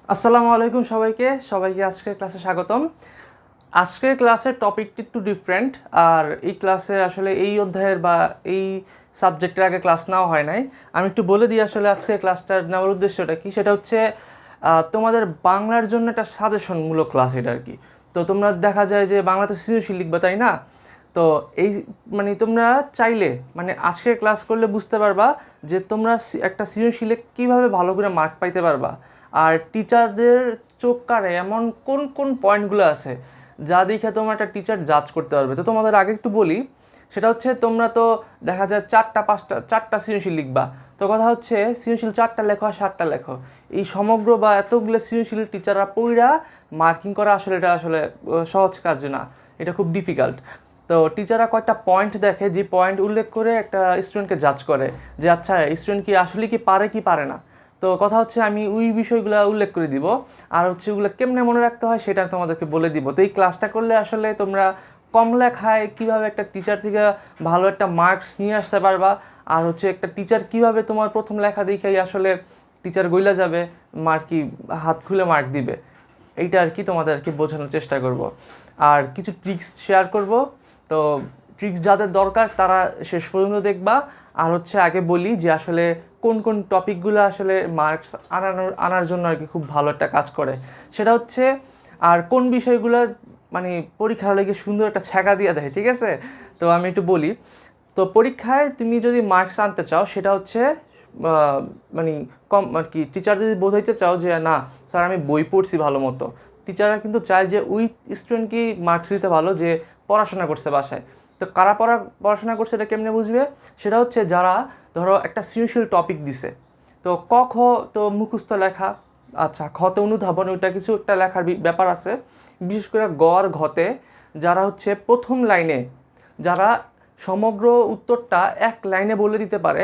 আসসালামু আলাইকুম সবাইকে আজকের ক্লাসে স্বাগতম। আজকের ক্লাসের টপিকটি একটু ডিফারেন্ট। আর এই ক্লাসে আসলে এই অধ্যায়ের বা এই সাবজেক্টের আগে ক্লাস নেওয়া হয় নাই। আমি একটু বলে দিই আসলে আজকের ক্লাসটার নেওয়ার উদ্দেশ্যটা কি। সেটা হচ্ছে তোমাদের বাংলার জন্য একটা সাজেশনমূলক ক্লাস এটা আর কি। তো তোমরা দেখা যায় যে বাংলাতে সৃজনশীল লিখবে, তাই না? তো এই তোমরা চাইলে আজকের ক্লাস করলে বুঝতে পারবা যে তোমরা একটা সৃজনশীলে কীভাবে ভালো করে মার্ক পাইতে পারবা। আর টিচারদের চোখ কাড়ে এমন কোন কোন পয়েন্টগুলো আছে যা দেখে তোমরা একটা টিচার জাজ করতে পারবে। তো তোমাদের আগে একটু বলি, সেটা হচ্ছে তোমরা তো দেখা যায় চারটা সৃজনশীল লিখবা। তো কথা হচ্ছে সৃজনশীল 4টা লেখো আর 7টা লেখো। এই সমগ্র বা এতগুলো সৃজনশীল টিচাররা পইরা মার্কিং করা আসলে এটা আসলে সহজ কাজ না, এটা খুব ডিফিকাল্ট। তো টিচাররা কয়েকটা পয়েন্ট দেখে, যে পয়েন্ট উল্লেখ করে একটা স্টুডেন্টকে জাজ করে যে আচ্ছা স্টুডেন্ট কি আসলে কি পারে না। তো কথা হচ্ছে আমি ওই বিষয়গুলো উল্লেখ করে দিব, আর হচ্ছে ওগুলো কেমনে মনে রাখতে হয় সেটা তোমাদেরকে বলে দিব। তো এই ক্লাসটা করলে আসলে তোমরা কম লেখায় কীভাবে একটা টিচার থেকে ভালো একটা মার্কস নিয়ে আসতে পারবা, আর হচ্ছে একটা টিচার কিভাবে তোমার প্রথম লেখা দেখেই আসলে টিচার গইলা যাবে, কি হাত খুলে মার্ক দিবে, এইটা আর কি তোমাদের আর কি বোঝানোর চেষ্টা করব। আর কিছু ট্রিক্স শেয়ার করব। তো ট্রিক্স যাদের দরকার তারা শেষ পর্যন্ত দেখবা। আর হচ্ছে আগে বলি যে আসলে কোন কোন টপিকগুলো আসলে মার্কস আনার জন্য আর কি খুব ভালো একটা কাজ করে, সেটা হচ্ছে আর কোন বিষয়গুলো পরীক্ষার লেগে সুন্দর একটা ছ্যাঁকা দিয়ে দেয়, ঠিক আছে? তো আমি একটু বলি। তো পরীক্ষায় তুমি যদি মার্কস আনতে চাও সেটা হচ্ছে মানে কম আর কি টিচার যদি বোঝাইতে চাও যে না স্যার আমি বই পড়ছি ভালো মতো, টিচাররা কিন্তু চায় যে ওই স্টুডেন্টকে মার্কস দিতে ভালো যে পড়াশোনা করছে বাসায়। তো কারা পড়াশোনা করছে এটা কেমনে বুঝবে? সেটা হচ্ছে যারা ধরো একটা সৃজনশীল টপিক দিছে, তো ক খ তো মুখস্থ লেখা, আচ্ছা খতে অনুধাবন, ওইটা কিছু একটা লেখার ব্যাপার আছে। বিশেষ করে গ আর ঘতে যারা হচ্ছে প্রথম লাইনে যারা সমগ্র উত্তরটা এক লাইনে বলে দিতে পারে,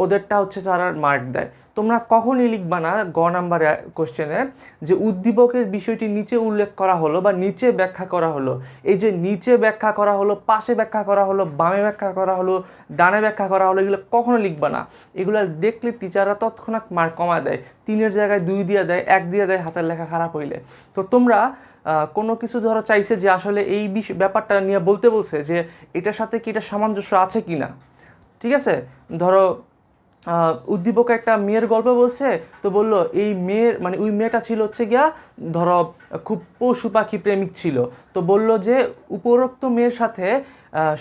ওদেরটা হচ্ছে যারা মার্ক দেয়। তোমরা কখনই লিখবা না নাম্বার কোশ্চেনে যে উদ্দীপকের বিষয়টি নিচে উল্লেখ করা হলো বা নিচে ব্যাখ্যা করা হলো। এই যে নিচে ব্যাখ্যা করা হলো, পাশে ব্যাখ্যা করা হলো, বামে ব্যাখ্যা করা হলো, ডানে ব্যাখ্যা করা হলো, এগুলো কখনো লিখবা না। এগুলো দেখলে টিচাররা তৎক্ষণাৎ মার্ক কমা দেয়, 3-এর জায়গায় 2 দিয়ে দেয়, 1 দিয়ে দেয় হাতের লেখা খারাপ হইলে। তো তোমরা কোনো কিছু ধরো চাইছে যে আসলে এই ব্যাপারটা নিয়ে বলতে বলছে যে এটার সাথে কি এটা সামঞ্জস্য আছে কি না, ঠিক আছে? ধরো উদ্দীপক একটা মেয়ের গল্প বলছে, তো বললো এই মেয়ের ওই মেয়েটা ছিল হচ্ছে গিয়া ধরো খুব পশু পাখি প্রেমিক ছিল। তো বললো যে উপরোক্ত মেয়ের সাথে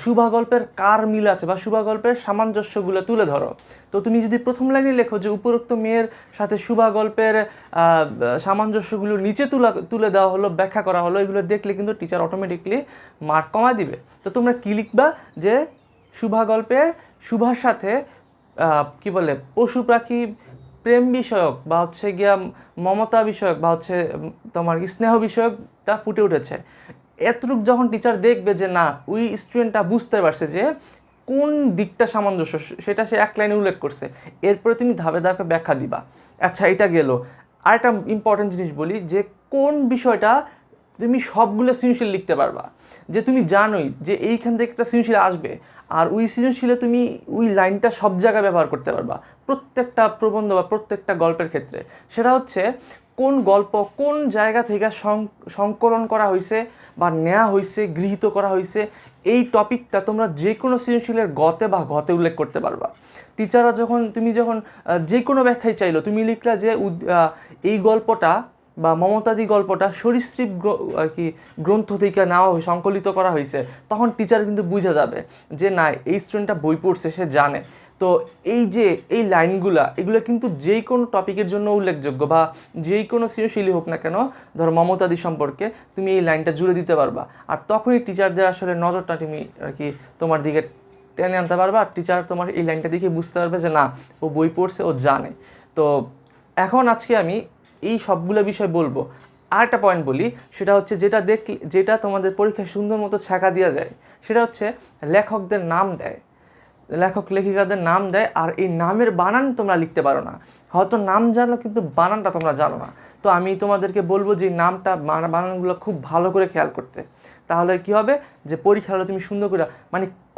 শুভা গল্পের কার মিল আছে বা শুভা গল্পের সামঞ্জস্যগুলো তুলে ধরো। তো তুমি যদি প্রথম লাইনে লেখো যে উপরোক্ত মেয়ের সাথে শুভা গল্পের সামঞ্জস্যগুলো নিচে তুলে দেওয়া হলো, ব্যাখ্যা করা হলো, এগুলো দেখলে কিন্তু টিচার অটোমেটিকলি মার্ক কমা দিবে। তো তোমরা কী লিখবা যে শুভা গল্পের শুভার সাথে কি বলে পশু পাখি প্রেম বিষয়ক বা হচ্ছে গিয়া মমতা বিষয়ক বা হচ্ছে তোমার স্নেহ বিষয়কটা ফুটে উঠেছে। এতটুকু যখন টিচার দেখবে যে না ওই স্টুডেন্টটা বুঝতে পারছে যে কোন দিকটা সামঞ্জস্য, সেটা সে এক লাইনে উল্লেখ করছে, এরপরে তুমি ধাপে ধাপে ব্যাখ্যা দিবা। আচ্ছা এটা গেল। আর একটা ইম্পর্টেন্ট জিনিস বলি যে কোন বিষয়টা তুমি সবগুলো সৃজনশীল লিখতে পারবা, যে তুমি জানোই যে এইখান থেকে একটা সৃজনশীল আসবে, আর ওই সৃজনশীলে তুমি ওই লাইনটা সব জায়গায় ব্যবহার করতে পারবা প্রত্যেকটা প্রবন্ধ বা প্রত্যেকটা গল্পের ক্ষেত্রে। সেটা হচ্ছে কোন গল্প কোন জায়গা থেকে সংকলন করা হয়েছে বা নেওয়া হয়েছে, গৃহীত করা হয়েছে, এই টপিকটা তোমরা যে কোনো সৃজনশীলের গতে বা ঘতে উল্লেখ করতে পারবা। টিচাররা তুমি যখন যে কোনো ব্যাখ্যাই চাইলো, তুমি লিখলা যে এই গল্পটা বা মমতাদি গল্পটা সরীসৃপ আর কি গ্রন্থ থেকে নেওয়া সংকলিত করা হয়েছে, তখন টিচার কিন্তু বুঝে যাবে যে না এই স্টুডেন্টটা বই পড়ছে, সে জানে। তো এই যে এই লাইনগুলা এগুলো কিন্তু যেই কোনো টপিকের জন্য উল্লেখযোগ্য, বা যেই কোনো সৃজনশীলই হোক না কেন, ধরো মমতাদি সম্পর্কে তুমি এই লাইনটা জুড়ে দিতে পারবা। আর তখনই টিচারদের আসলে নজরটা তুমি আর কি তোমার দিকে টেনে আনতে পারবা, আর টিচার তোমার এই লাইনটা দেখে বুঝতে পারবে যে না ও বই পড়ছে, ও জানে। তো এখন আজকে আমি এই সবগুলো বিষয় বলবো। আর একটা পয়েন্ট বলি, সেটা হচ্ছে যেটা তোমাদের পরীক্ষায় সুন্দর মতো ছ্যাঁকা দেওয়া যায়, সেটা হচ্ছে লেখকদের নাম দেয়, লেখক লেখিকাদের নাম দেয়, আর এই নামের বানান তোমরা লিখতে পারো না। হয়তো নাম জানো কিন্তু বানানটা তোমরা জানো না। তো আমি তোমাদেরকে বলবো যে নামটা বানানগুলো খুব ভালো করে খেয়াল করতে। তাহলে কি হবে যে পরীক্ষা হলে তুমি সুন্দর করে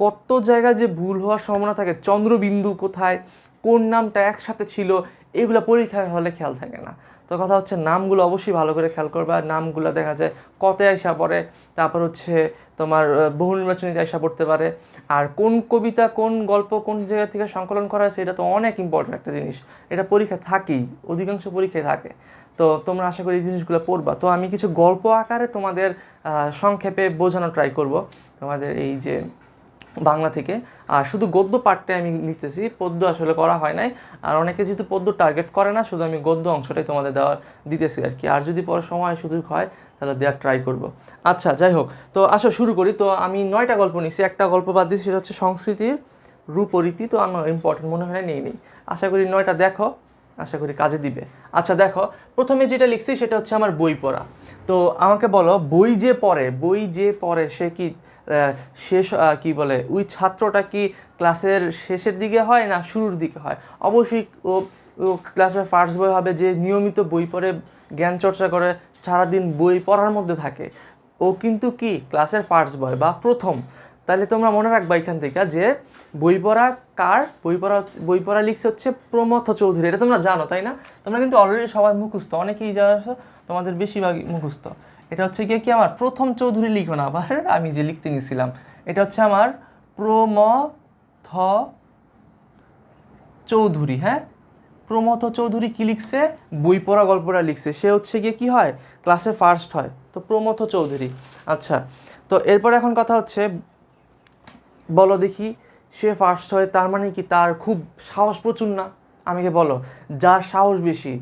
কত জায়গায় যে ভুল হওয়ার সম্ভাবনা থাকে, চন্দ্রবিন্দু কোথায়, কোন নামটা একসাথে ছিল, এগুলো পরীক্ষার হলে খেয়াল থাকে না। তো কথা হচ্ছে নামগুলো অবশ্যই ভালো করে খেয়াল করবে, আর নামগুলো দেখা যায় কতে আইসা পড়ে, তারপর হচ্ছে তোমার বহু নির্বাচনীতে আইসা পড়তে পারে, আর কোন কবিতা কোন গল্প কোন জায়গা থেকে সংকলন করা হয়েছে এটা তো অনেক ইম্পর্টেন্ট একটা জিনিস, এটা পরীক্ষা থাকেই, অধিকাংশ পরীক্ষায় থাকে। তো তোমরা আশা করি এই জিনিসগুলো পড়বা। তো আমি কিছু গল্প আকারে তোমাদের সংক্ষেপে বোঝানোর ট্রাই করব তোমাদের এই যে বাংলা থেকে। আর শুধু গদ্য পাঠটাই আমি নিতেছি, পদ্য আসলে করা হয় নাই। আর অনেকে যেহেতু পদ্য টার্গেট করে না, শুধু আমি গদ্য অংশটাই তোমাদের দিতেছি আর কি। আর যদি পরে সময় সুযোগ হয় তাহলে দেওয়ার ট্রাই করব। আচ্ছা, যাই হোক, তো আসো শুরু করি। তো আমি 9টা গল্প নিছি, একটা গল্প বাদ দিয়েছি, সেটা হচ্ছে সংস্কৃতির রূপরীতি। তো আমার ইম্পর্টেন্ট মনে হয় নেই আশা করি 9টা দেখো, আশা করি কাজে দিবে। আচ্ছা দেখো, প্রথমে যেটা লিখছি সেটা হচ্ছে আমার বই পড়া। তো আমাকে বলো, বই যে পড়ে সে কি শেষ কি বলে ওই ছাত্রটা কি ক্লাসের শেষের দিকে হয় না শুরুর দিকে হয়? অবশ্যই ও ক্লাসের ফার্স্ট বয় হবে, যে নিয়মিত বই পড়ে, জ্ঞান চর্চা করে, সারাদিন বই পড়ার মধ্যে থাকে, ও কিন্তু কি ক্লাসের ফার্স্ট বয় বা প্রথম। তাহলে তোমরা মনে রাখবা এখান থেকে যে বই পড়া কার, বই পড়া লিখছে হচ্ছে প্রমথ চৌধুরী। এটা তোমরা জানো তাই না? তোমরা কিন্তু অলরেডি সবাই মুখস্থ, অনেকেই যারা তোমাদের বেশিরভাগই মুখস্থ। এটা হচ্ছে গিয়ে কি আমার প্রথম চৌধুরী লিখো না আবার, আমি যে লিখতে নিয়েছিলাম এটা হচ্ছে আমার প্রমথ চৌধুরী। হ্যাঁ, প্রমথ চৌধুরী কি লিখছে? বই পড়া গল্পটা লিখছে। সে হচ্ছে গিয়ে কি হয়, ক্লাসে ফার্স্ট হয়, তো প্রমথ চৌধুরী। আচ্ছা, তো এরপর এখন কথা হচ্ছে, বলো দেখি, সে ফার্স্ট হয় তার মানে কি তার খুব সাহস প্রচুর না? আমাকে বলো, যার সাহস বেশি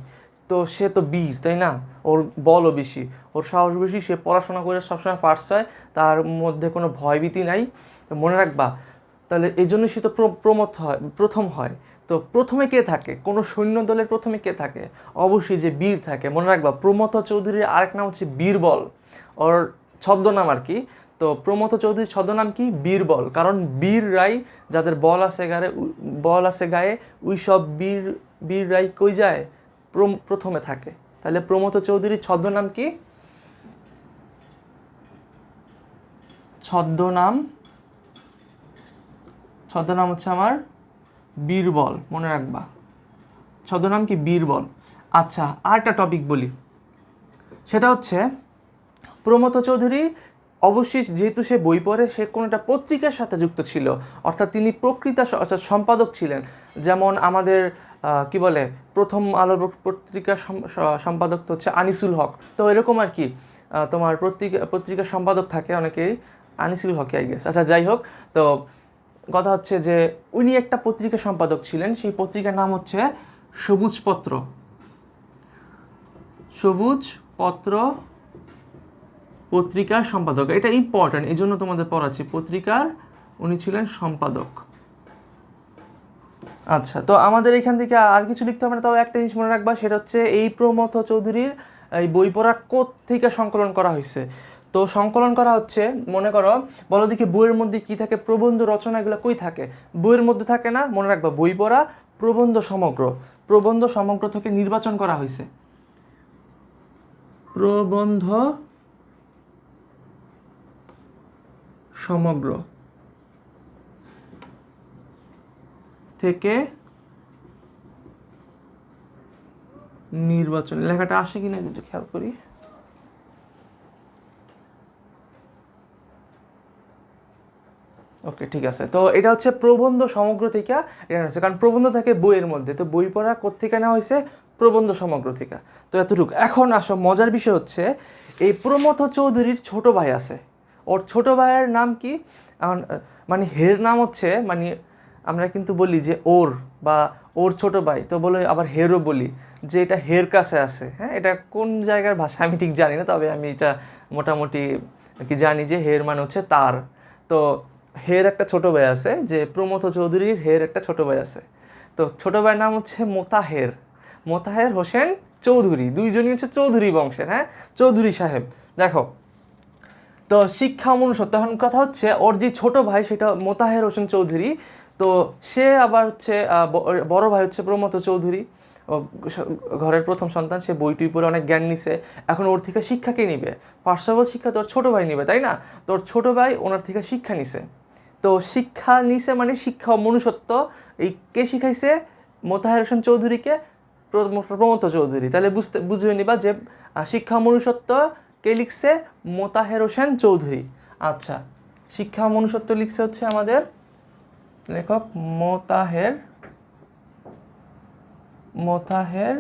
তো সে তো বীর, তাই না? ওর বলও বেশি, ওর সাহস বেশি, সে পড়াশোনা করে সবসময় ফার্স্ট হয়, তার মধ্যে কোনো ভয়ভীতি নাই। তো মনে রাখবা, তাহলে এই জন্য সে তো প্রথম হয়। তো প্রথমে কে থাকে? কোনো সৈন্য দলের প্রথমে কে থাকে? অবশ্যই যে বীর থাকে। মনে রাখবা, প্রমথ চৌধুরীর আরেক নাম হচ্ছে বীরবল, ওর ছদ্মনাম আর কি। তো প্রমথ চৌধুরীর ছদ্মনাম কি? বীরবল। কারণ বীররাই, যাদের বল আছে গায়ে, ওই সব বীররাই কই যায়? প্রথমে থাকে। তাহলে প্রমথ চৌধুরীর ছদ্মনাম কি? ছদ্মনাম হচ্ছে আমার বীরবল, মনে রাখবা, ছদ্মনাম কি? বীরবল। আচ্ছা, আরেকটা টপিক বলি, সেটা হচ্ছে প্রমথ চৌধুরী অবশ্যই যেহেতু সে বই পড়ে, সে কোনো একটা পত্রিকার সাথে যুক্ত ছিল, অর্থাৎ তিনি অর্থাৎ সম্পাদক ছিলেন। যেমন আমাদের কি বলে, প্রথম আলো পত্রিকার সম্পাদক তো হচ্ছে আনিসুল হক। তো এরকম আর কি, তোমার পত্রিকার সম্পাদক থাকে অনেকেই, আনিসুল হক আই গেস। আচ্ছা যাই হোক, তো কথা হচ্ছে যে উনি একটা পত্রিকার সম্পাদক ছিলেন, সেই পত্রিকার নাম হচ্ছে সবুজপত্র। সবুজপত্র পত্রিকার সম্পাদক, এটা ইম্পর্টেন্ট, এই জন্য তোমাদের পড়াচ্ছি। পত্রিকার উনি ছিলেন সম্পাদক। আচ্ছা, তো আমাদের এখান থেকে আর কিছু লিখতে হবে না, তবে একটা জিনিস মনে রাখবা, সেটা হচ্ছে এই প্রমথ চৌধুরীর এই বই পড়া থেকে সংকলন করা হয়েছে। তো সংকলন করা হচ্ছে, মনে করো, বলো দেখি বইয়ের মধ্যে কি থাকে? প্রবন্ধ রচনা, এগুলো কই থাকে? বইয়ের মধ্যে থাকে না? মনে রাখবা, বই পড়া প্রবন্ধ সমগ্র থেকে নির্বাচন করা হয়েছে। প্রবন্ধ সমগ্র থেকে নির্বাচন, লেখাটা আসে কিনা একটু খেয়াল করি। ওকে, ঠিক আছে। তো এটা হচ্ছে প্রবন্ধ সমগ্র থেকে এটা হচ্ছে, কারণ প্রবন্ধ থাকে বইয়ের মধ্যে, তো বই পড়া কোত্থেকে নেওয়া হয়েছে? প্রবন্ধ সমগ্র থেকে। তো এতটুকু। এখন আসো, মজার বিষয় হচ্ছে এই প্রমথ চৌধুরীর ছোট ভাই আছে। ওর ছোট ভাইয়ের নাম কি? মানে হের নাম হচ্ছে, মানে আমরা কিন্তু বলি যে ওর বা ওর ছোট ভাই, তো বলে আবার হেরও বলি, যে এটা হের কাছে আছে। হ্যাঁ, এটা কোন জায়গার ভাষা আমি ঠিক জানি না, তবে আমি এটা মোটামুটি কি জানি যে হের মানে হচ্ছে তার। তো হের একটা ছোট ভাই আছে, যে প্রমথ চৌধুরীর হের একটা ছোট ভাই আছে। তো ছোট ভাইয়ের নাম হচ্ছে মোতাহের হোসেন চৌধুরী। দুইজনই হচ্ছে চৌধুরী বংশের। হ্যাঁ, চৌধুরী সাহেব। দেখো, তো শিক্ষা মনুষ্যত্ব। এখন কথা হচ্ছে, ওর যে ছোট ভাই সেটা মোতাহের হোসেন চৌধুরী, তো সে আবার হচ্ছে বড় ভাই হচ্ছে প্রমথ চৌধুরী, ও ঘরের প্রথম সন্তান, সে বইটুই পড়ে অনেক জ্ঞান নিছে। এখন ওর থেকে শিক্ষা কে নিবে? ফার্স্ট অফ অল শিক্ষা তোর ছোট ভাই নিবে, তাই না? তোর ছোট ভাই ওনার থেকে শিক্ষা নিছে। তো শিক্ষা নিছে মানে শিক্ষা ও মনুষ্যত্ব, এই কে শিখাইছে? মোতাহের হোসেন চৌধুরীকে প্রমথ চৌধুরী। তাহলে বুঝে নিবা যে শিক্ষা মনুষ্যত্ব কে লিখছে? মোতাহের হোসেন চৌধুরী। আচ্ছা, শিক্ষা মনুষ্যত্ব লিখছে হচ্ছে আমাদের লেখক মোতাহের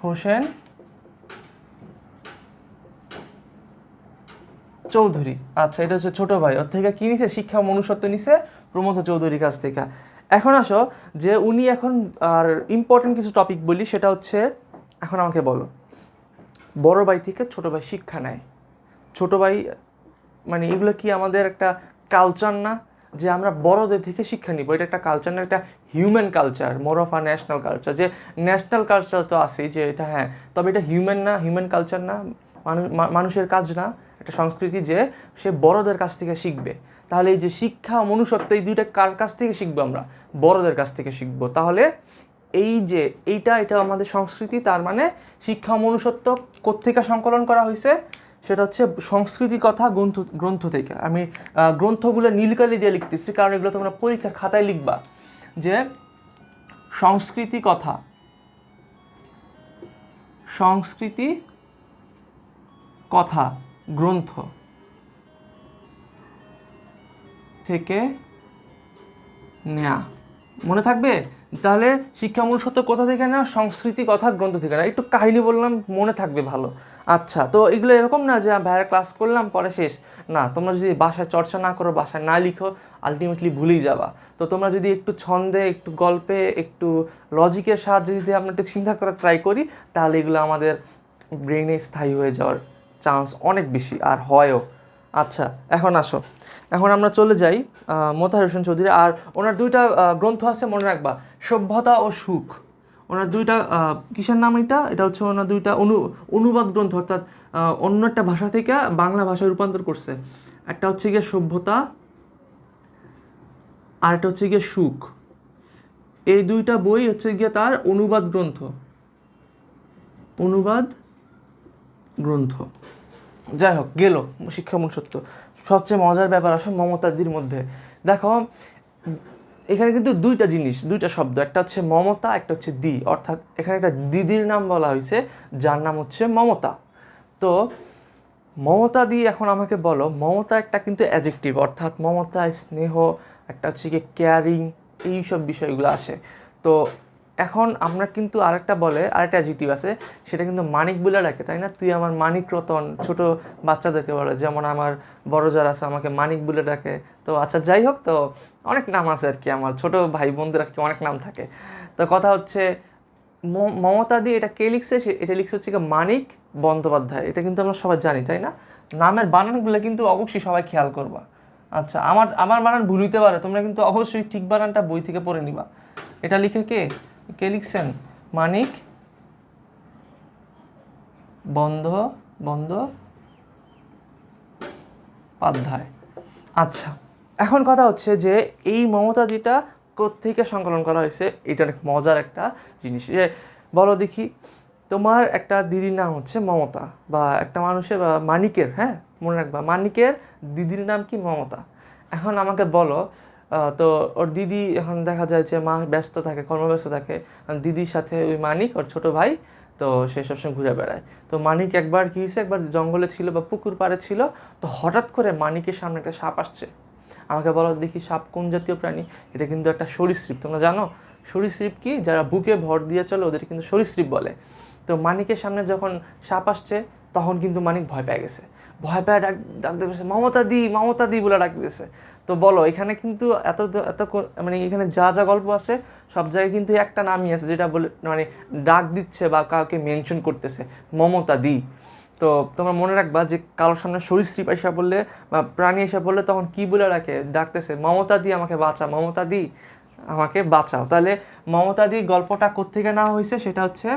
হোসেন চৌধুরী। আচ্ছা, এটা হচ্ছে ছোট ভাই। ওর থেকে কি নিছে? শিক্ষা মনুষ্যত্ব নিছে প্রমথ চৌধুরীর কাছ থেকে। এখন আসো যে উনি এখন আর ইম্পর্টেন্ট কিছু টপিক বলি, সেটা হচ্ছে এখন আমাকে বলো, বড় ভাই থেকে ছোট ভাই শিক্ষা নেয়। ছোট ভাই মানে এগুলো কি আমাদের একটা কালচার না, যে আমরা বড়দের থেকে শিক্ষা নিব? এটা একটা কালচার না, একটা human culture, more of a national culture. যে ন্যাশনাল কালচার তো আছেই, যে এটা হ্যাঁ, তবে এটা হিউম্যান না, হিউম্যান কালচার না, মানুষের কাজ না, একটা সংস্কৃতি যে সে বড়দের কাছ থেকে শিখবে। তাহলে এই যে শিক্ষা মনুষ্যত্ব, এই দুইটা কার কাছ থেকে শিখবো? আমরা বড়দের কাছ থেকে শিখবো। তাহলে এই যে এটা আমাদের সংস্কৃতি, তার মানে শিক্ষা মনুষ্যত্ব কোত্থেকে সংকলন করা হয়েছে? সেটা হচ্ছে সংস্কৃতি কথা গ্রন্থ থেকে। আমি গ্রন্থগুলো নীলকালি দিয়ে লিখতেছি, কারণ এগুলো তোমরা পরীক্ষার খাতায় লিখবা, যে সংস্কৃতি কথা গ্রন্থ থেকে নেয়া। মনে থাকবে? তাহলে শিক্ষা মনুষ্যত্ব কোথা থেকে না? সংস্কৃতি কথা গ্রন্থ থেকে না। একটু কাহিনী বললাম, মনে থাকবে ভালো। আচ্ছা, তো এগুলো এরকম না যে ভাইয়ের ক্লাস করলাম পরে শেষ না। তোমরা যদি বাসায় চর্চা না করো, বাসায় না লিখো, আলটিমেটলি ভুলেই যাবা। তো তোমরা যদি একটু ছন্দে, একটু গল্পে, একটু লজিকের সাহায্যে যদি আমরা একটু চিন্তা করার ট্রাই করি, তাহলে এগুলো আমাদের ব্রেনে স্থায়ী হয়ে যাওয়ার চান্স অনেক বেশি, আর হয়ও। আচ্ছা, এখন আমরা চলে যাই মোতাহার হোসেন চৌধুরী। আর ওনার দুইটা গ্রন্থ আছে, মনে রাখবা, সভ্যতা ও সুখ। ওনার দুইটা কিসের নাম? এটা হচ্ছে ওনার দুইটা অনুবাদ গ্রন্থ, অর্থাৎ অন্য একটা ভাষা থেকে বাংলা ভাষায় রূপান্তর করছে। একটা হচ্ছে গিয়ে সভ্যতা, আর একটা হচ্ছে গিয়ে সুখ। এই দুইটা বই হচ্ছে গিয়ে তার অনুবাদ গ্রন্থ। যাই হোক, গেল শিক্ষা মনুষ্যত্ব। সবচেয়ে মজার ব্যাপার আসো মমতাদির মধ্যে। দেখো, এখানে কিন্তু দুইটা শব্দ, একটা হচ্ছে মমতা, একটা হচ্ছে দি। অর্থাৎ এখানে একটা দিদির নাম বলা হয়েছে, যার নাম হচ্ছে মমতা। তো মমতা দি, এখন আমাকে বলো, মমতা একটা কিন্তু অ্যাডজেক্টিভ, অর্থাৎ মমতা, স্নেহ, একটা হচ্ছে কি কেয়ারিং, এইসব বিষয়গুলো আসে। তো এখন আমরা কিন্তু আরেকটা অ্যাডজেক্টিভ আছে, সেটা কিন্তু মানিক বলে ডাকে, তাই না? তুই আমার মানিক রতন, ছোট বাচ্চাদেরকে বলে, যেমন আমার বড় যারা আছে আমাকে মানিক বলে ডাকে। তো আচ্ছা, যাই হোক, তো অনেক নাম আছে আর কি, আমার ছোট ভাই বোনদের আর কি অনেক নাম থাকে। তো কথা হচ্ছে মমতা দি এটা কে লিখছে? এটা লিখছে হচ্ছে মানিক বন্দ্যোপাধ্যায়। এটা কিন্তু আমরা সবাই জানি, তাই না? নামের বানানগুলো কিন্তু অবশ্যই সবাই খেয়াল করবা। আচ্ছা, আমার বানান ভুল হইতে পারে, তোমরা কিন্তু অবশ্যই ঠিক বানানটা বই থেকে পড়ে নিবা। এটা লিখে কে লিখছেন? মানিক বন্দ্যোপাধ্যায়। আচ্ছা, এখন কথা হচ্ছে যে এই মমতাদিটা কোত্থেকে সংকলন করা হয়েছে? এটা অনেক মজার একটা জিনিস। যে বলো দেখি, তোমার একটা দিদির নাম হচ্ছে মমতা, বা একটা মানুষের বা মানিকের, হ্যাঁ মনে রাখবা, মানিকের দিদির নাম কি? মমতা। এখন আমাকে বলো, তো ওর দিদি, এখন দেখা যায় যে মা ব্যস্ত থাকে, কর্মব্যস্ত থাকে, দিদির সাথে ওই মানিক, ওর ছোটো ভাই, তো সে সবসময় ঘুরে বেড়ায়। তো মানিক একবার কী হয়েছে, একবার জঙ্গলে ছিল বা পুকুর পাড়ে ছিল, তো হঠাৎ করে মানিকের সামনে একটা সাপ আসছে। আমাকে বলো দেখি, সাপ কোন জাতীয় প্রাণী? এটা কিন্তু একটা সরীসৃপ। তোমরা জানো সরীসৃপ কি? যারা বুকে ভর দিয়ে চলে ওদের কিন্তু সরীসৃপ বলে। তো মানিকের সামনে যখন সাপ আসছে, তখন কিন্তু মানিক ভয় পেয়ে গেছে। ভয় পেয়ে ডাক দিয়েছে, মমতা দি বলে ডাক দিয়েছে। তো বলো, এখানে কিন্তু এত এত মানে এখানে যা যা গল্প আছে, সব জায়গায় কিন্তু একটা নামই আছে, যেটা বলে মানে ডাক দিচ্ছে বা কাউকে মেনশন করতেছে, মমতা দি। তো তোমরা মনে রাখবা যে কারোর সামনে সরীসৃপ এসে বললে বা প্রাণী এসে বললে, তখন কি বলে ডাকতেছে? মমতা দি আমাকে বাঁচা, মমতা দি আমাকে বাঁচাও। তাহলে মমতা দি গল্পটা কোত্থেকে নেওয়া হয়েছে? সেটা হচ্ছে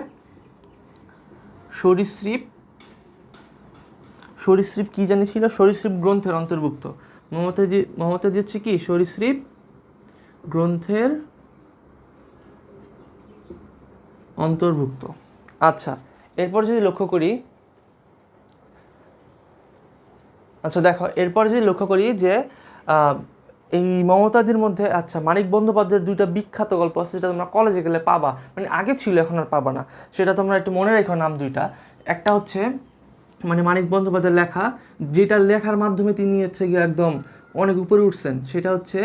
সরীসৃপ কি জানি ছিল, সরীসৃপ গ্রন্থের অন্তর্ভুক্ত। মমতাদি হচ্ছে কি? সরীসৃপ গ্রন্থের অন্তর্ভুক্ত। আচ্ছা, এরপর যদি লক্ষ্য করি, যে এই মমতাদির মধ্যে আচ্ছা মানিক বন্দ্যোপাধ্যায়ের দুইটা বিখ্যাত গল্প আছে, যেটা তোমরা কলেজে গেলে পাবা, মানে আগে ছিল এখন আর পাবা না, সেটা তোমরা একটু মনে রেখো নাম দুইটা। একটা হচ্ছে মানে মানিক বন্দ্যোপাধ্যায়ের লেখা, যেটা লেখার মাধ্যমে তিনি হচ্ছে গিয়ে একদম অনেক উপরে উঠছেন, সেটা হচ্ছে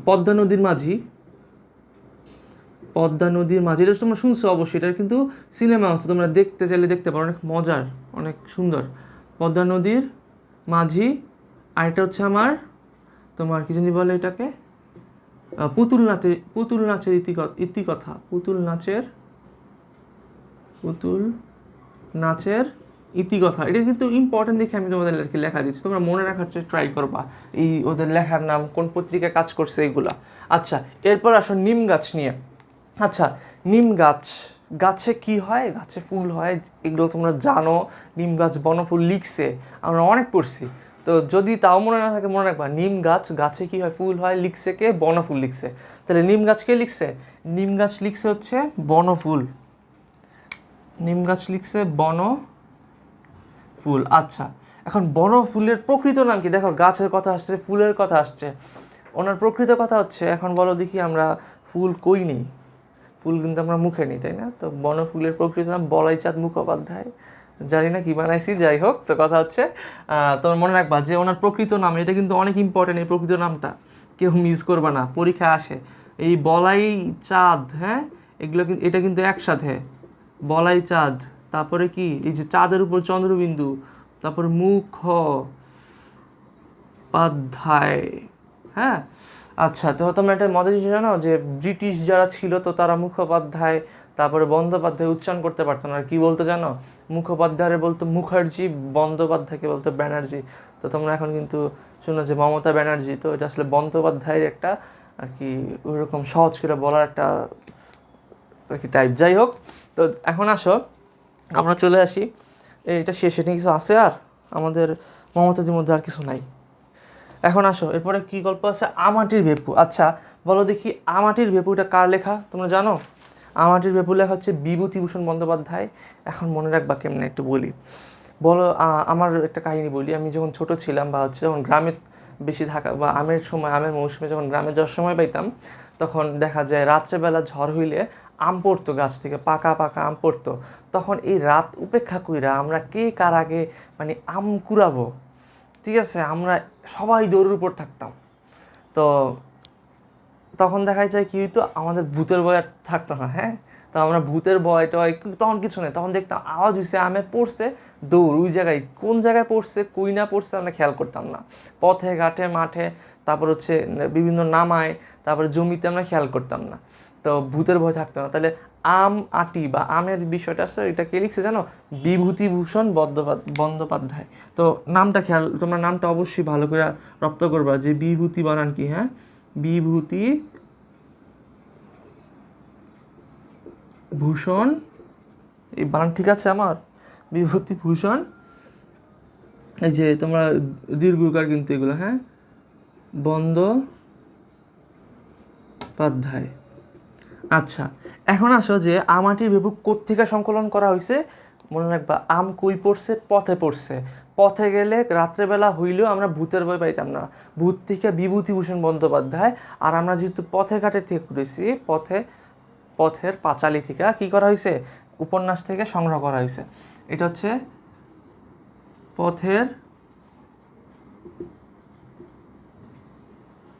পদ্মা নদীর মাঝি। পদ্মা নদীর মাঝি, এটা তোমরা শুনছো অবশ্যই, এটা কিন্তু সিনেমা হচ্ছে, তোমরা দেখতে চাইলে দেখতে পারো, অনেক মজার, অনেক সুন্দর। পদ্মা নদীর মাঝি। আর এটা হচ্ছে আমার তোমার কি জানি বলে এটাকে, পুতুল নাচের ইতিকথা। পুতুল নাচের ইতিকথা। এটা কিন্তু ইম্পর্টেন্ট দেখে আমি তোমাদের লেখা দিচ্ছি, তোমরা মনে রাখার ট্রাই করবা এই ওদের লেখার নাম, কোন পত্রিকায় কাজ করছে এইগুলা। আচ্ছা, এরপর আসো নিম গাছ নিয়ে। আচ্ছা, নিম গাছ, গাছে কি হয়, গাছে ফুল হয়, এগুলো তোমরা জানো। নিম গাছ বনফুল লিখছে, আমরা অনেক পড়ছি। তো যদি তাও মনে না থাকে, মনে রাখবা নিম গাছ, গাছে কি হয়, ফুল হয়, লিখছে কে, বনফুল লিখছে। তাহলে নিম গাছ কে লিখছে, নিম গাছ লিখছে হচ্ছে বনফুল। নিম গাছ লিখছে বনফুল। আচ্ছা, এখন বনফুলের প্রকৃত নাম কি? দেখো গাছের কথা আসছে, ফুলের কথা আসছে, ওনার প্রকৃত কথা হচ্ছে, এখন বলো দেখি আমরা ফুল কই নেই, ফুল কিন্তু আমরা মুখে নিই, তাই না? তো বনফুলের প্রকৃত নাম বলাইচাঁদ মুখোপাধ্যায়। জানি না কি বানাইছি, যাই হোক। তো কথা হচ্ছে তোমার মনে রাখবা যে ওনার প্রকৃত নাম, এটা কিন্তু অনেক ইম্পর্টেন্ট, এই প্রকৃত নামটা কেউ মিস করবে না, পরীক্ষায় আসে। এই বলাই চাঁদ, হ্যাঁ, এগুলো কিন্তু, এটা কিন্তু একসাথে বলাই চাঁদ, তারপরে কি এই যে চাঁদের উপর চন্দ্রবিন্দু, তারপরে মুখোপাধ্যায়, হ্যাঁ। আচ্ছা, তো তোমরা একটা মজা জিনিস জানো যে ব্রিটিশ যারা ছিল, তো তারা মুখোপাধ্যায় তারপরে বন্দ্যোপাধ্যায় উচ্চারণ করতে পারতো না, আর কি বলতো জানো? মুখোপাধ্যায়ের বলতো মুখার্জি, বন্দ্যোপাধ্যায়কে বলতো ব্যানার্জি। তো তোমরা এখন কিন্তু শুনো যে মমতা ব্যানার্জি, তো এটা আসলে বন্দ্যোপাধ্যায়ের একটা আর কি ওইরকম সহজ করে বলার একটা আর কি টাইপ। যাই হোক, তো এখন আসো আমরা চলে আসি, এটা শেষ, এটা কিছু আছে আর আমাদের মমতাদির মধ্যে আর কিছু নাই। এখন আসো এরপরে কি গল্প আছে, আমাটির ভেপু। আচ্ছা বলো দেখি, আমাটির ভেপুটা কার লেখা তোমরা জানো? আমাটির ভেপু লেখা হচ্ছে বিভূতিভূষণ বন্দ্যোপাধ্যায়। এখন মনে রাখবা কেমনে একটু বলি, বলো। আমার একটা কাহিনী বলি। আমি যখন ছোট ছিলাম বা হচ্ছে যখন গ্রামে বেশি থাকা বা আমের সময়, আমের মৌসুমে যখন গ্রামে যাওয়ার সময় পাইতাম, তখন দেখা যায় রাত্রেবেলা ঝড় হইলে আম পড়তো গাছ থেকে, পাকা পাকা আম পড়তো। তখন এই রাত উপেক্ষা কইরা আমরা কে কার আগে মানে আম কুড়াবো, ঠিক আছে, আমরা সবাই দৌড়ের উপর থাকতাম। তো তখন দেখা যায় কি হইতো, আমাদের ভূতের ভয় আর থাকতো না, হ্যাঁ। তো আমরা ভূতের ভয় টয় তখন কিছু নেই, তখন দেখতাম আওয়াজ হয়েছে, আমে পড়ছে, দৌড়, ওই জায়গায় কোন জায়গায় পড়ছে কই না পড়ছে আমরা খেয়াল করতাম না। পথে ঘাটে মাঠে, তারপর হচ্ছে বিভিন্ন নামায়, তারপরে জমিতে আমরা খেয়াল করতাম না। তো ভূতের ভয় থাকতো না। তাহলে আম আটি বা আমের বিষয়টা আছে, এটা কে লিখছে জানো? বিভূতিভূষণ বন্দ্যোপাধ্যায়। তো নামটা খেয়াল, তোমরা নামটা অবশ্যই ভালো করে রপ্ত করবা যে বিভূতি বানান কি, হ্যাঁ, বিভূতি ভূষণ, এই বানান ঠিক আছে আমার? বিভূতিভূষণ, এই যে তোমরা দীর্ঘকার কিন্তু এগুলো, হ্যাঁ, বন্দ্যোপাধ্যায়। আচ্ছা, এখন আসো যে আমাটির ভেপু কোত্থেকে সংকলন করা হয়েছে। মনে রাখবা, আম কই পড়ছে, পথে পড়ছে। পথে গেলে রাত্রেবেলা হইলেও আমরা ভূতের ভয় পাইতাম না, ভূত থেকে বিভূতিভূষণ বন্দ্যোপাধ্যায়। আর আমরা যেহেতু পথে ঘাটে থেকে করেছি, পথের পাঁচালী থেকে কী করা হয়েছে, উপন্যাস থেকে সংগ্রহ করা হয়েছে। এটা হচ্ছে পথের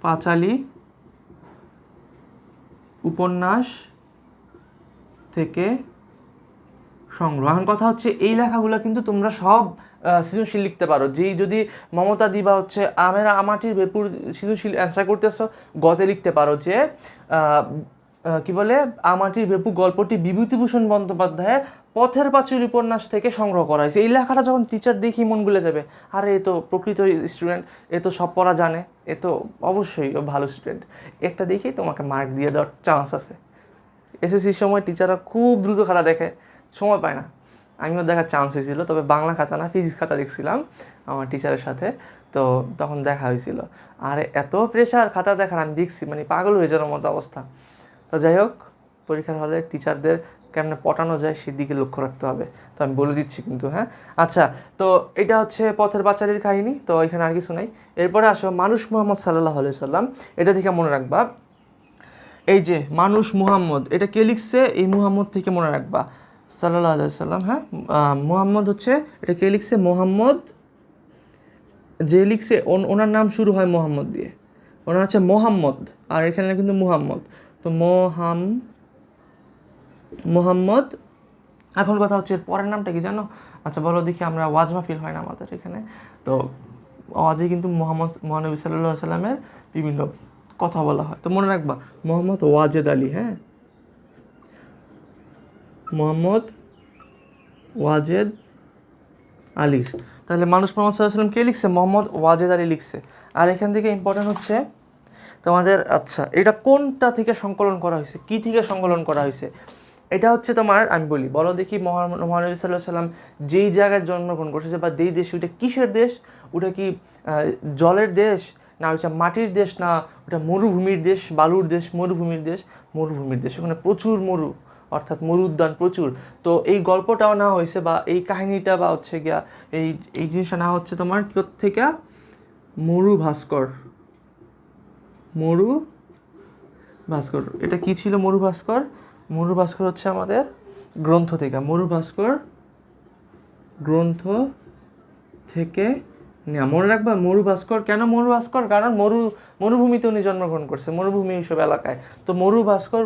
পাঁচালী উপন্যাস থেকে সংগ্রহ। এখন কথা হচ্ছে এই লেখাগুলো কিন্তু তোমরা সব সৃজনশীল লিখতে পারো। যেই যদি মমতা দিবা হচ্ছে আমাটির ভেপুর সৃজনশীল অ্যান্সার করতেছো, গতে লিখতে পারো যে কি বলে, আমাটির ভেপু গল্পটি বিভূতিভূষণ বন্দ্যোপাধ্যায়ের পথের পাঁচালী উপন্যাস থেকে সংগ্রহ করা হয়েছে। এই লেখাটা যখন টিচার দেখি মন গুলে যাবে, আরে এ তো প্রকৃত স্টুডেন্ট, এ তো সব পড়া জানে, এ তো অবশ্যই ভালো স্টুডেন্ট, একটা দেখেই তোমাকে মার্ক দিয়ে দেওয়ার চান্স আছে। এসএসসির সময় টিচাররা খুব দ্রুত খাতা দেখে, সময় পায় না। আমিও দেখার চান্স হয়েছিল, তবে বাংলা খাতা না, ফিজিক্স খাতা দেখছিলাম আমার টিচারের সাথে। তো তখন দেখা হয়েছিল, আর এত প্রেশার খাতা দেখার, আমি দেখছি মানে পাগল হয়ে যাওয়ার মতো অবস্থা। তো যাই হোক, পরীক্ষার হলে টিচারদের কেমনে পটানো যায় সেদিকে লক্ষ্য রাখতে হবে। তো আমি বলে দিচ্ছি কিন্তু, হ্যাঁ। আচ্ছা, তো এটা হচ্ছে পথের পাঁচালীর কাহিনী, তো এখানে আর কিছু নাই। এরপরে আসো মানুষ মুহাম্মদ সাল্লাল্লাহু আলাইহি সাল্লাম, এটা থেকে মনে রাখবা। এই যে মানুষ মুহাম্মদ, এটা কে লিখছে? এই মুহাম্মদ থেকে মনে রাখবা সাল্লাল্লাহু আলাইহি সাল্লাম, হ্যাঁ। মুহাম্মদ হচ্ছে, এটা কে লিখছে? মোহাম্মদ। যে লিখছে ওনার নাম শুরু হয় মোহাম্মদ দিয়ে, ওনার হচ্ছে মোহাম্মদ, আর এখানে কিন্তু মুহাম্মদ। তো মোহাম্মদ। এখন কথা হচ্ছে এর পরের নামটা কি জানো? আচ্ছা বলো দেখি, আমরা ওয়াজ মাহফিল হয় না আমাদের এখানে, তো ওয়াজে কিন্তু মহানবী সাল্লাল্লাহু আলাইহি সাল্লামের বিভিন্ন কথা বলা হয়। তো মনে রাখবা মোহাম্মদ ওয়াজেদ আলী, হ্যাঁ, মোহাম্মদ ওয়াজেদ আলীর। তাহলে মানুষ মোহাম্মদ সাল্লাল্লাহু আলাইহি সাল্লাম কে লিখছে? মোহাম্মদ ওয়াজেদ আলী লিখছে। আর এখান থেকে ইম্পর্টেন্ট হচ্ছে তোমাদের, আচ্ছা এটা কোনটা থেকে সংকলন করা হয়েছে, কি থেকে সংকলন করা হয়েছে? এটা হচ্ছে তোমার, আমি বলো দেখি, মহানবী সাল্লাল্লাহু আলাইহি সাল্লাম যেই জায়গায় জন্মগ্রহণ করছে বা যেই দেশ, ওইটা কিসের দেশ? ওটা কি জলের দেশ, না ওইটা মাটির দেশ, না ওটা মরুভূমির দেশ, বালুর দেশ, মরুভূমির দেশ? মরুভূমির দেশ, ওখানে প্রচুর মরু, অর্থাৎ মরু উদ্যান প্রচুর। তো এই গল্পটাও না হয়েছে, বা এই কাহিনীটা বা হচ্ছে গিয়া এই জিনিসটা না হচ্ছে তোমার থেকে মরু ভাস্কর। এটা কি ছিল মরু ভাস্কর হচ্ছে আমাদের গ্রন্থ থেকে, মরু ভাস্কর গ্রন্থ থেকে নেওয়া। মনে রাখবা মরু ভাস্কর, কেন মরু ভাস্কর? কারণ মরুভূমিতে উনি জন্মগ্রহণ করছে, মরুভূমি এইসব এলাকায়। তো মরু ভাস্কর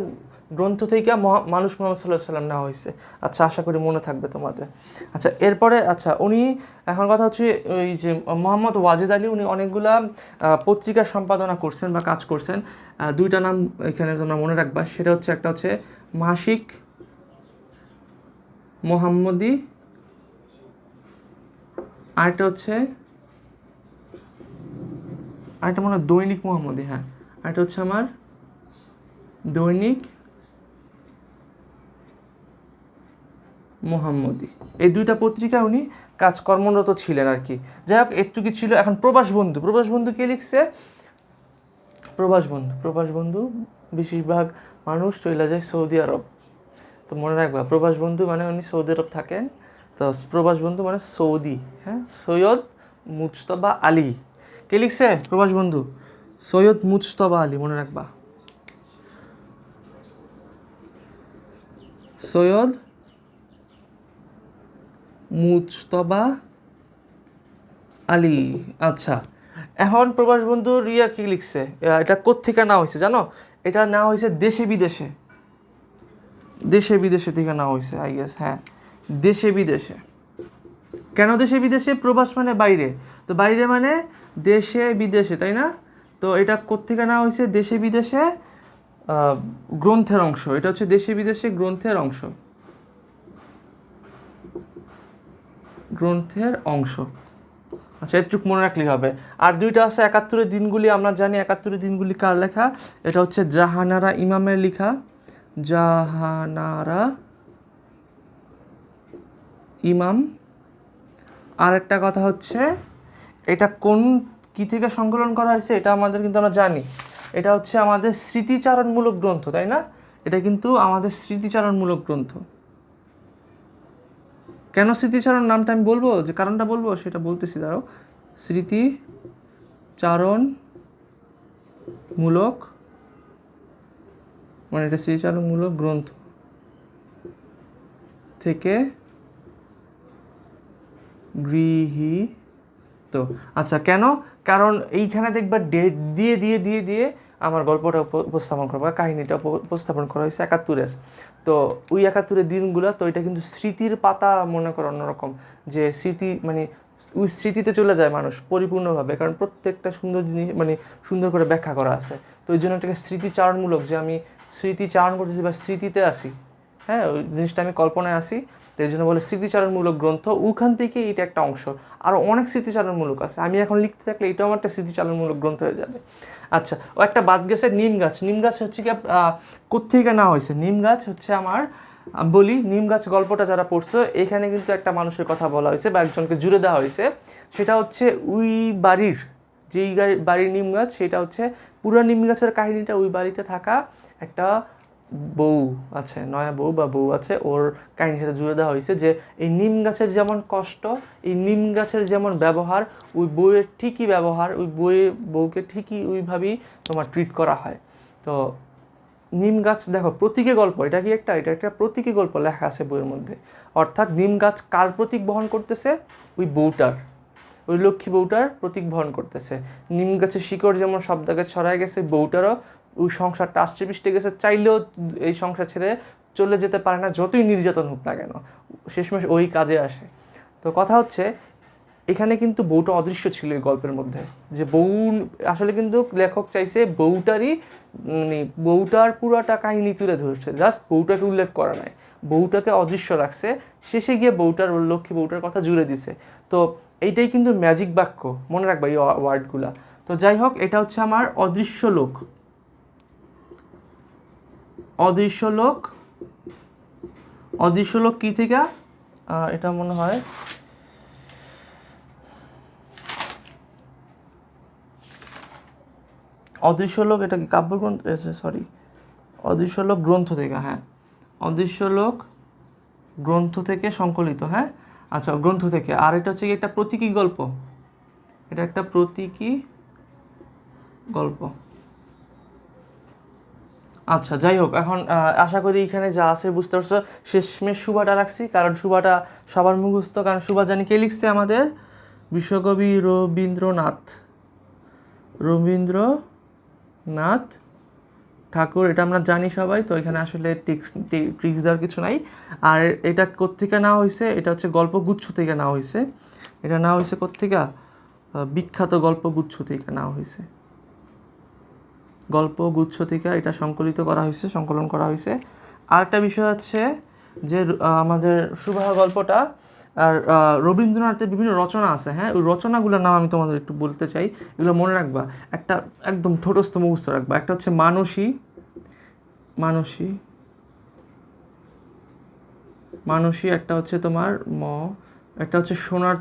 গ্রন্থ থেকে মানুষ মুহাম্মদ সাল্লাল্লাহু আলাইহি সাল্লাম নেওয়া হয়েছে। আচ্ছা, আশা করি মনে থাকবে তোমাদের। আচ্ছা, এরপরে আচ্ছা উনি, এখন কথা হচ্ছে ওই যে মোহাম্মদ ওয়াজেদ আলী, উনি অনেকগুলা পত্রিকার সম্পাদনা করছেন বা কাজ করছেন। দুইটা নাম এখানে তোমরা মনে রাখবা, সেটা হচ্ছে একটা হচ্ছে মাসিক মোহাম্মদী, আরেকটা মনে হয় দৈনিক মোহাম্মদী, হ্যাঁ। আরেকটা হচ্ছে আমার দৈনিক মোহাম্মদী। এই দুইটা পত্রিকায় উনি কর্মরত ছিলেন আর কি। যাই হোক, একটুকি ছিল। এখন প্রবাস বন্ধু কে লিখছে? প্রবাস বন্ধু বেশিরভাগ মানুষ চলে যায় সৌদি আরব। তো মনে রাখবা প্রবাস বন্ধু মানে উনি সৌদি আরব থাকেন। তো প্রবাস বন্ধু মানে সৌদি, হ্যাঁ। সৈয়দ মুজতবা আলী কে লিখছে? প্রবাস বন্ধু সৈয়দ মুজতবা আলী, মনে রাখবা সৈয়দ মুজতবা আলী। আচ্ছা, এখন প্রবাস বন্ধুর কি লিখছে? এটা কোত্থেকে নেওয়া হয়েছে জানো? এটা নেওয়া হয়েছে দেশে বিদেশে থেকে নেওয়া হয়েছে, আই গেস, হ্যাঁ, দেশে বিদেশে। কেন দেশে বিদেশে? প্রবাস মানে বাইরে, তো বাইরে মানে দেশে বিদেশে, তাই না? তো এটা কোত্থেকে নেওয়া হয়েছে? দেশে বিদেশে গ্রন্থের অংশ। এটা হচ্ছে দেশে বিদেশে গ্রন্থের অংশ। আচ্ছা, এটুক মনে রাখলেই হবে। আর দুইটা আছে ৭১-এর দিনগুলি। আমরা জানি ৭১-এর দিনগুলি কার লেখা? এটা হচ্ছে জাহানারা ইমামের লেখা, জাহানারা ইমাম। আর একটা কথা হচ্ছে এটা কি থেকে সংকলন করা হয়েছে? এটা আমাদের কিন্তু আমরা জানি, এটা হচ্ছে আমাদের স্মৃতিচারণমূলক গ্রন্থ, তাই না? এটা কিন্তু আমাদের স্মৃতিচারণমূলক গ্রন্থ। কেন স্মৃতিচারণ নামটা আমি বলবো, যে কারণটা বলবো সেটা বলতেছি, দাঁড়াও। স্মৃতিচারণমূলক মানে এটা স্মৃতিচারণমূলক গ্রন্থ থেকে গৃহীত। আচ্ছা, কেন? কারণ এইখানে দেখবা ডেট দিয়ে আমার গল্পটা উপস্থাপন করা বা কাহিনীটা উপস্থাপন করা হয়েছে ৭১-এর। তো ওই ৭১-এর দিনগুলো, তো এটা কিন্তু স্মৃতির পাতা, মনে করো অন্যরকম, যে স্মৃতি মানে ওই স্মৃতিতে চলে যায় মানুষ পরিপূর্ণভাবে, কারণ প্রত্যেকটা সুন্দর জিনিস মানে সুন্দর করে ব্যাখ্যা করা আছে। তো ওই জন্য এটাকে স্মৃতিচারণমূলক, যে আমি স্মৃতিচারণ করতেছি বা স্মৃতিতে আসি, হ্যাঁ, ওই জিনিসটা আমি কল্পনায় আসি, তো এই জন্য বলে স্মৃতিচারণমূলক গ্রন্থ। ওখান থেকে এটা একটা অংশ। আরও অনেক স্মৃতিচারণমূলক আছে, আমি এখন লিখতে থাকলে এটাও আমার একটা স্মৃতিচারণমূলক গ্রন্থ হয়ে যাবে। আচ্ছা, ও একটা বাদ গেছে, নিম গাছ হচ্ছে কি কোত্থেকে না হয়েছে? নিম গাছ হচ্ছে আমার বলি, নিম গাছ গল্পটা যারা পড়ছো, এখানে কিন্তু একটা মানুষের কথা বলা হয়েছে বা একজনকে জুড়ে দেওয়া হয়েছে। সেটা হচ্ছে ওই বাড়ির, বাড়ির নিম গাছ, সেটা হচ্ছে পুরো নিম গাছের কাহিনীটা ওই বাড়িতে থাকা একটা বউ আছে, নয়া বউ বা বউ আছে, ওর কাহিনীর সাথে জুড়ে দেওয়া হয়েছে যে এই নিম গাছের যেমন কষ্ট, এই নিম গাছের যেমন ব্যবহার, ওই বউয়ের ঠিকই ব্যবহার, ওই বউকে ঠিকই ওইভাবেই তোমার ট্রিট করা হয়। তো নিম গাছ দেখো প্রতীকী গল্প, এটা একটা প্রতীকী গল্প লেখা আছে বইয়ের মধ্যে। অর্থাৎ নিম গাছ কার প্রতীক বহন করতেছে? ওই বউটার, ওই লক্ষ্মী বউটার প্রতীক বহন করতেছে। নিম গাছের শিকড় যেমন সব জায়গায় ছড়ায় গেছে, বউটারও ওই সংসারটা আষ্টে পিষ্টে গেছে, চাইলেও এই সংসার ছেড়ে চলে যেতে পারে না, যতই নির্যাতন হোক না কেন, শেষমেশ ওই কাজে আসে। তো কথা হচ্ছে এখানে কিন্তু বউটা অদৃশ্য ছিল এই গল্পের মধ্যে, যে বউ আসলে কিন্তু লেখক চাইছে বউটারই মানে বউটার পুরাটা কাহিনী তুলে ধরছে, জাস্ট বউটাকে উল্লেখ করা নাই, বউটাকে অদৃশ্য রাখছে, শেষে গিয়ে বউটার লক্ষ্মী বউটার কথা জুড়ে দিছে। তো এইটাই কিন্তু ম্যাজিক বাক্য, মনে রাখবা এই ওয়ার্ডগুলা। তো যাই হোক, এটা হচ্ছে আমার অদৃশ্য লোক। অদৃশ্য লোক, অদৃশ্য লোক কী থেকে, এটা মনে হয় অদৃশ্য লোক, এটা কি কাব্যগ্রন্থ, সরি, অদৃশ্য লোক গ্রন্থ থেকে, হ্যাঁ অদৃশ্য লোক গ্রন্থ থেকে সংকলিত, হ্যাঁ আচ্ছা গ্রন্থ থেকে। আর এটা হচ্ছে একটা প্রতীকী গল্প, এটা একটা প্রতীকী গল্প। আচ্ছা যাই হোক, এখন আশা করি এখানে যা আছে বুঝতে পারছো। শেষমেশ সুভাটা রাখছি কারণ সুভাটা সবার মুখস্থ, কারণ সুভা জানি কে লিখছে, আমাদের বিশ্বকবি রবীন্দ্রনাথ ঠাকুর, এটা আমরা জানি সবাই। তো এখানে আসলে ট্রিক্স দেওয়ার কিছু নাই। আর এটা কোত্থেকে নেওয়া হয়েছে, এটা হচ্ছে গল্পগুচ্ছ থেকে নেওয়া হয়েছে। এটা নেওয়া হয়েছে কোত্থেকে? বিখ্যাত গল্পগুচ্ছ থেকে নেওয়া হয়েছে, গল্পগুচ্ছ থেকে এটা সংকলন করা হয়েছে। আরেকটা বিষয় হচ্ছে যে আমাদের সুভা গল্পটা, আর রবীন্দ্রনাথের বিভিন্ন রচনা আছে, হ্যাঁ ওই রচনাগুলোর নাম আমি তোমাদের একটু বলতে চাই, এগুলো মনে রাখবা, একটা একদম ঠোঁটস্থ মুখস্থ রাখবা। একটা হচ্ছে মানসী, একটা হচ্ছে তোমার একটা হচ্ছে সোনার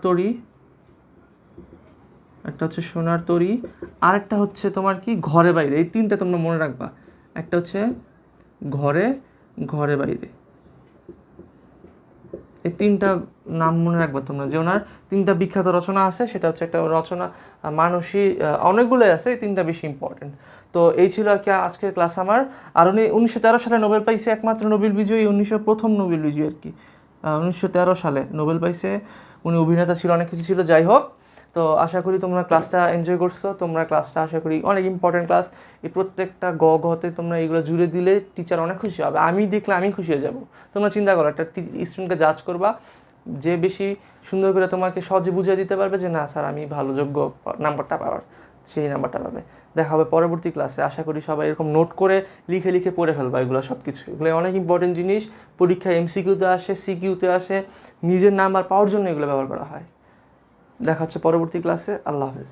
তরী, আরেকটা হচ্ছে তোমার কি ঘরে বাইরে। এই তিনটা তোমরা মনে রাখবা। একটা হচ্ছে ঘরে বাইরে, এই তিনটা নাম মনে রাখবা তোমরা, যে ওনার তিনটা বিখ্যাত রচনা আছে। সেটা হচ্ছে একটা রচনা মানসী, অনেকগুলোই আছে, এই তিনটা বেশি ইম্পর্টেন্ট। তো এই ছিল আর কি আজকের ক্লাস আমার। আর উনি 1913 সালে নোবেল পাইছে, একমাত্র নোবেল বিজয়ী, প্রথম নোবেল বিজয়ী আর কি। 1913 সালে নোবেল পাইছে। উনি অভিনেতা ছিল, অনেক কিছু ছিল। যাই হোক, তো আশা করি তোমরা ক্লাসটা এনজয় করছো। তোমরা ক্লাসটা আশা করি অনেক ইম্পর্টেন্ট ক্লাস, এই প্রত্যেকটা গতে তোমরা এইগুলো জুড়ে দিলে টিচার অনেক খুশি হবে। আমি দেখলে আমি খুশি হয়ে যাব। তোমরা চিন্তা করো, একটা স্টুডেন্টকে জাজ করবা, যে বেশি সুন্দর করে তোমাকে সহজে বুঝিয়ে দিতে পারবে যে না স্যার আমি ভালো যোগ্য নাম্বারটা পাওয়ার, সেই নাম্বারটা পাবে। দেখা হবে পরবর্তী ক্লাসে। আশা করি সবাই এরকম নোট করে লিখে পড়ে ফেলবা এগুলো সব কিছু। এগুলো অনেক ইম্পর্টেন্ট জিনিস, পরীক্ষায় এমসিকিউতে আসে, সিকিউতে আসে, নিজের নাম্বার পাওয়ার জন্য এগুলো ব্যবহার করা হয়। দেখা হচ্ছে পরবর্তী ক্লাসে। আল্লাহ হাফেজ।